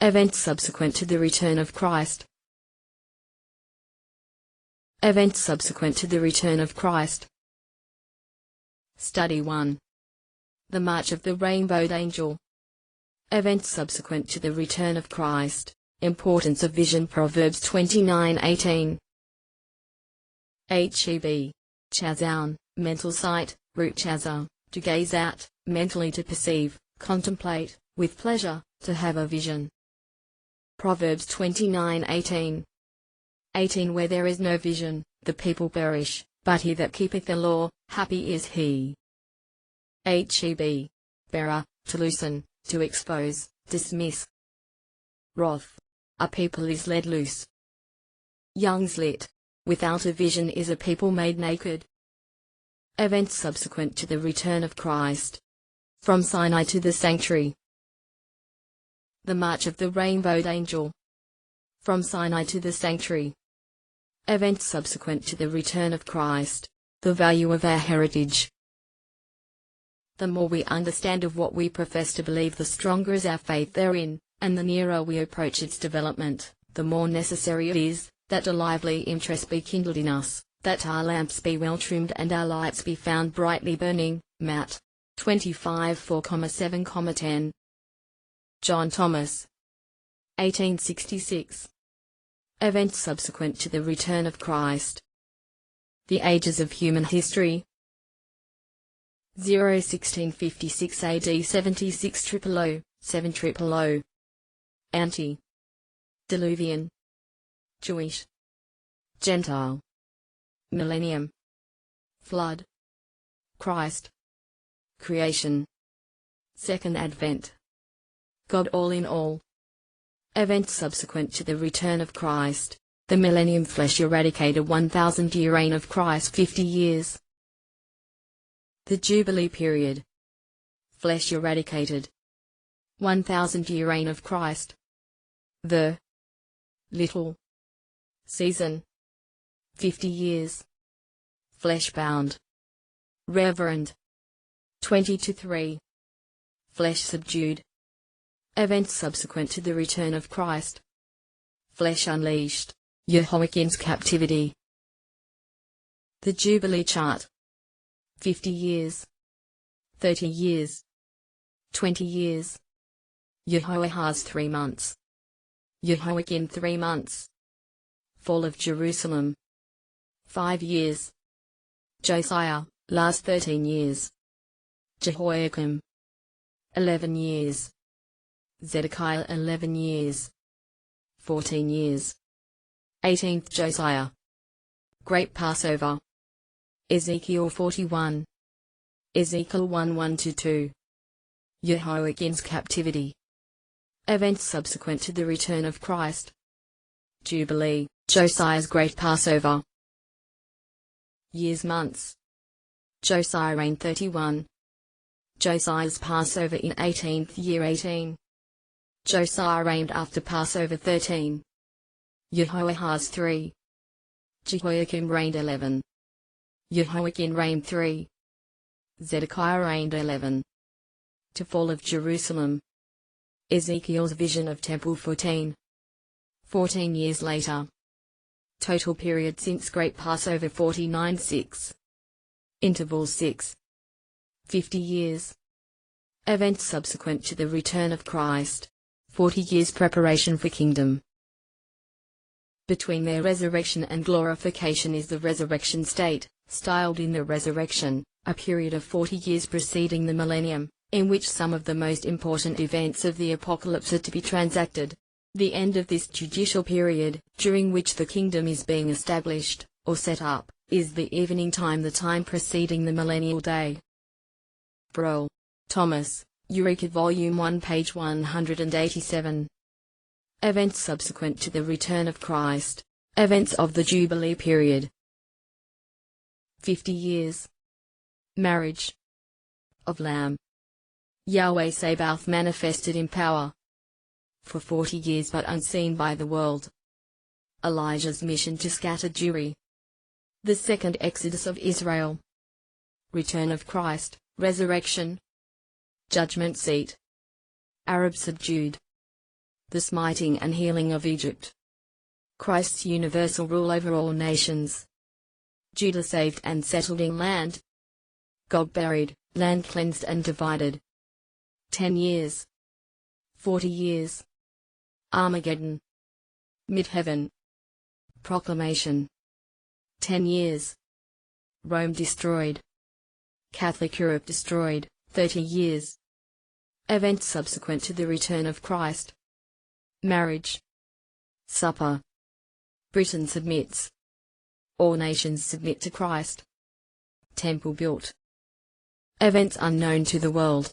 Events subsequent to the return of Christ. Events subsequent to the return of Christ. Study 1. The March of the Rainbowed Angel. Events subsequent to the return of Christ. Importance of vision. Proverbs 29:18. Heb. Chazoun, mental sight, root chaza, to gaze at, mentally to perceive, contemplate, with pleasure, to have a vision. Proverbs 29:18. 18. Where there is no vision, the people perish, but he that keepeth the law, happy is he. Heb. Bearer, to loosen, to expose, dismiss. Wrath. A people is led loose. Young's lit. Without a vision is a people made naked. Events subsequent to the return of Christ. From Sinai to the sanctuary. The March of the Rainbowed Angel. From Sinai to the sanctuary. Events subsequent to the return of Christ. The value of our heritage. The more we understand of what we profess to believe, the stronger is our faith therein, and the nearer we approach its development, the more necessary it is that a lively interest be kindled in us, that our lamps be well trimmed and our lights be found brightly burning. Matt. 25:4,7,10. John Thomas. 1866. Events subsequent to the return of Christ. The ages of human history. 1656 AD 76,000, 7,000. Ante-Diluvian. Jewish. Gentile. Millennium. Flood. Christ. Creation. Second Advent. God all in all. Events subsequent to the return of Christ. The Millennium. Flesh eradicated. 1,000-year reign of Christ. 50 years. The Jubilee period. Flesh eradicated. 1,000-year reign of Christ. The little season. 50 years. Flesh bound. Reverend. 20-3. Flesh subdued. Events subsequent to the return of Christ. Flesh unleashed. Jehoiakim's captivity. The Jubilee chart. 50 years. 30 years. 20 years. Jehoahaz 3 months. Jehoiakim 3 months. Fall of Jerusalem. 5 years. Josiah, last 13 years. Jehoiakim. 11 years. Zedekiah 11 years. 14 years. 18th Josiah. Great Passover. Ezekiel 41. Ezekiel 1:1-2. Jehoiakim's captivity. Events subsequent to the return of Christ. Jubilee. Josiah's Great Passover. Years. Months. Josiah reigned 31. Josiah's Passover in 18th year 18. Josiah reigned after Passover 13. Jehoahaz 3. Jehoiakim reigned 11. Jehoiakim reigned 3. Zedekiah reigned 11. To fall of Jerusalem. Ezekiel's vision of temple 14. 14 years later. Total period since Great Passover 49:6. Interval 6. 50 years. Events subsequent to the return of Christ. 40 years preparation for kingdom. Between their resurrection and glorification is the resurrection state, styled in the resurrection, a period of 40 years preceding the millennium, in which some of the most important events of the apocalypse are to be transacted. The end of this judicial period, during which the kingdom is being established, or set up, is the evening time, the time preceding the millennial day. Broll. Thomas, Eureka Volume 1 page 187. Events subsequent to the return of Christ. Events of the Jubilee period. 50 years. Marriage of Lamb. Yahweh Sabaoth manifested in power. For 40 years but unseen by the world. Elijah's mission to scatter Jewry. The second exodus of Israel. Return of Christ, resurrection. Judgment seat. Arab subdued. The smiting and healing of Egypt. Christ's universal rule over all nations. Judah saved and settled in land. Gog buried, land cleansed and divided. 10 years. 40 years. Armageddon. Mid-heaven. Proclamation. 10 years. Rome destroyed. Catholic Europe destroyed, 30 years. Events subsequent to the return of Christ. Marriage. Supper. Britain submits. All nations submit to Christ. Temple built. Events unknown to the world.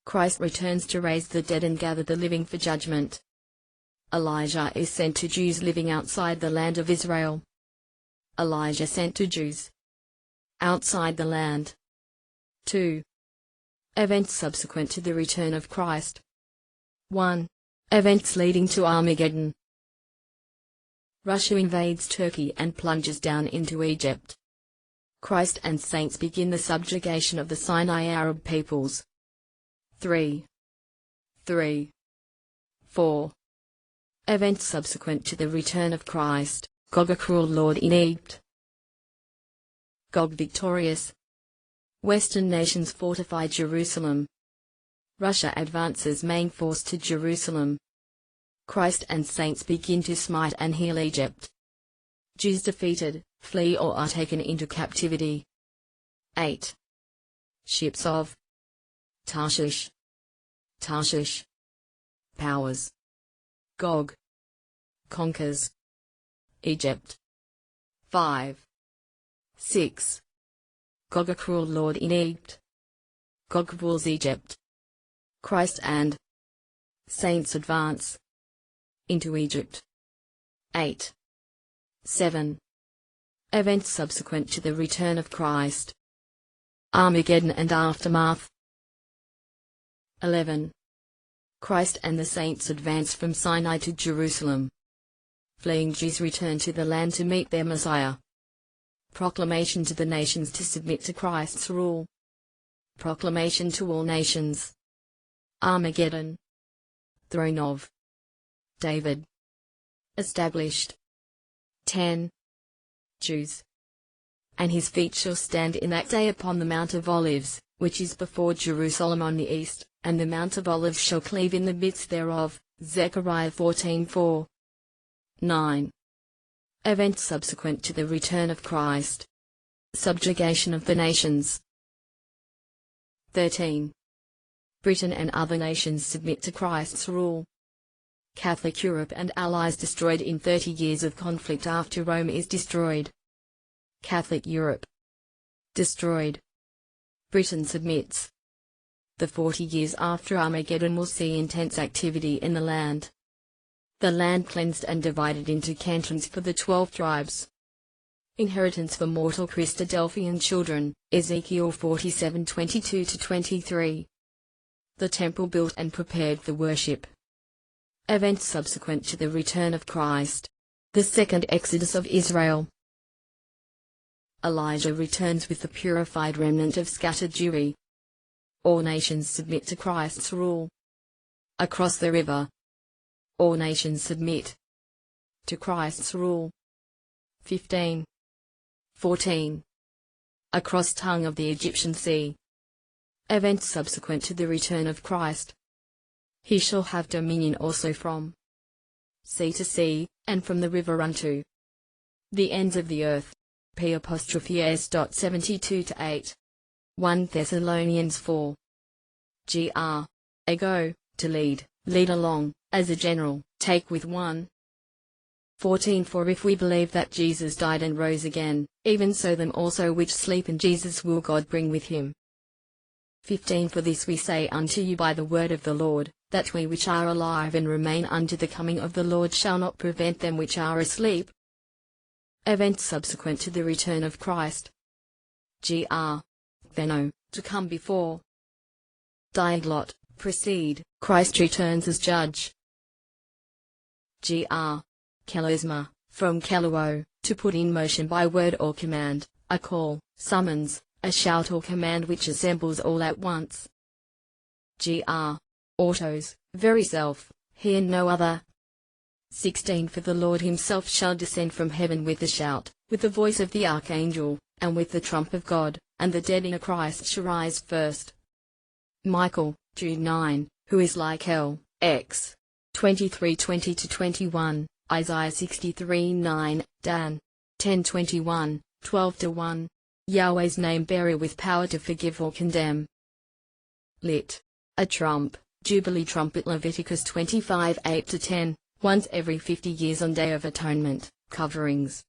Christ returns to raise the dead and gather the living for judgment. Elijah is sent to Jews living outside the land of Israel. Elijah sent to Jews outside the land. 2. Events subsequent to the return of Christ. 1. Events leading to Armageddon. Russia invades Turkey and plunges down into Egypt. Christ and saints begin the subjugation of the Sinai Arab peoples. 3. 4. Events subsequent to the return of Christ. Gog a cruel lord in Egypt. Gog victorious. Western nations fortify Jerusalem. Russia advances main force to Jerusalem. Christ and saints begin to smite and heal Egypt. Jews defeated, flee or are taken into captivity. 8. Ships of Tarshish. Powers. Gog conquers Egypt. 5. 6. Gog a cruel lord in Egypt. Gog rules Egypt. Christ and saints advance into Egypt. 8. 7. Events subsequent to the return of Christ. Armageddon and aftermath. 11. Christ and the saints advance from Sinai to Jerusalem. Fleeing Jews return to the land to meet their Messiah. Proclamation to the nations to submit to Christ's rule. Proclamation to all nations. Armageddon. Throne of David. Established. 10. Jews. And his feet shall stand in that day upon the Mount of Olives, which is before Jerusalem on the east, and the Mount of Olives shall cleave in the midst thereof. Zechariah 14:4. 9. Events subsequent to the return of Christ. Subjugation of the nations. 13. Britain and other nations submit to Christ's rule. Catholic Europe and allies destroyed in 30 years of conflict after Rome is destroyed. Catholic Europe destroyed. Britain submits. The 40 years after Armageddon will see intense activity in the land. The land cleansed and divided into cantons for the 12 tribes. Inheritance for mortal Christadelphian children, Ezekiel 47:22-23. The temple built and prepared for worship. Events subsequent to the return of Christ. The second exodus of Israel. Elijah returns with the purified remnant of scattered Jewry. All nations submit to Christ's rule. Across the river. All nations submit to Christ's rule. 15. 14. Across tongue of the Egyptian sea. Events subsequent to the return of Christ. He shall have dominion also from sea to sea, and from the river unto the ends of the earth. P'(S.72-8. 1 Thessalonians 4. Gr. Ego, to lead, lead along, as a general, take with one. 14 For if we believe that Jesus died and rose again, even so them also which sleep in Jesus will God bring with him. 15 For this we say unto you by the word of the Lord, that we which are alive and remain unto the coming of the Lord shall not prevent them which are asleep. Events subsequent to the return of Christ. Gr. Pheno, to come before. Diaglot, precede, Christ returns as judge. Gr. Kelosma, from keluo, to put in motion by word or command, a call, summons, a shout or command which assembles all at once. Gr. Autos, very self, he and no other. 16 For the Lord himself shall descend from heaven with a shout, with the voice of the archangel, and with the trump of God, and the dead in Christ shall rise first. Michael, Jude 9, who is like hell, X. 23:20-21, Isaiah 63:9, Dan. 10:21, 12-1. Yahweh's name bearer with power to forgive or condemn. Lit. A trump, Jubilee trumpet Leviticus 25:8-10, once every 50 years on Day of Atonement, coverings.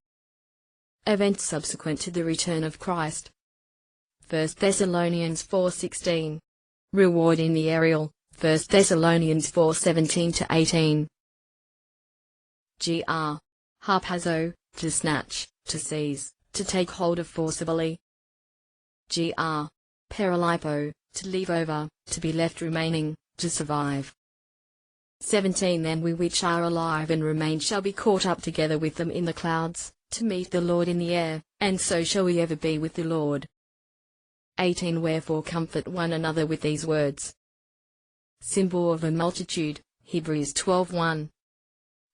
Events subsequent to the return of Christ. 1 Thessalonians 4:16. Reward in the aerial, 1 Thessalonians 4:17-18. Gr. Harpazo, to snatch, to seize, to take hold of forcibly. Gr. Paralipo, to leave over, to be left remaining, to survive. 17 Then we which are alive and remain shall be caught up together with them in the clouds, to meet the Lord in the air, and so shall we ever be with the Lord. 18 Wherefore comfort one another with these words. Symbol of a multitude, Hebrews 12:1.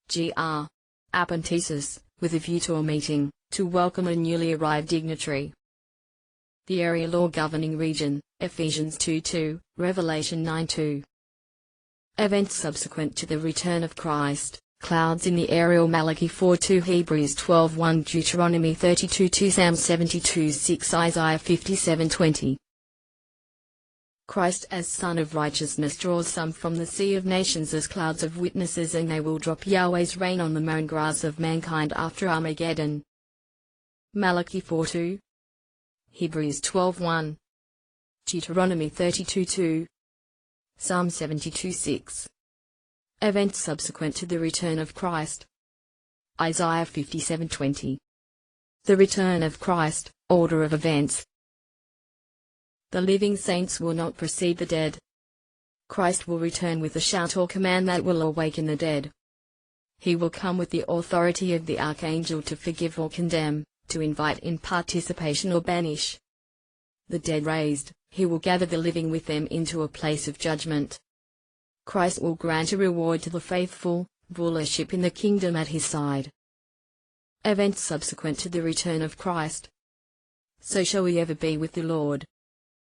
Gr. Apontesis, with a view to a meeting, to welcome a newly arrived dignitary. The area law governing region, Ephesians 2:2, Revelation 9:2. Events subsequent to the return of Christ, clouds in the aerial Malachi 4:2 Hebrews 12:1 Deuteronomy 32:2 Psalm 72:6 Isaiah 57:20. Christ as Son of Righteousness draws some from the sea of nations as clouds of witnesses, and they will drop Yahweh's rain on the mown grass of mankind after Armageddon. Malachi 4:2. Hebrews 12:1. Deuteronomy 32:2. Psalm 72:6. Events subsequent to the return of Christ. Isaiah 57:20. The return of Christ, order of events. The living saints will not precede the dead. Christ will return with a shout or command that will awaken the dead. He will come with the authority of the archangel to forgive or condemn, to invite in participation or banish. The dead raised, he will gather the living with them into a place of judgment. Christ will grant a reward to the faithful, rulership in the kingdom at his side. Events subsequent to the return of Christ. So shall we ever be with the Lord.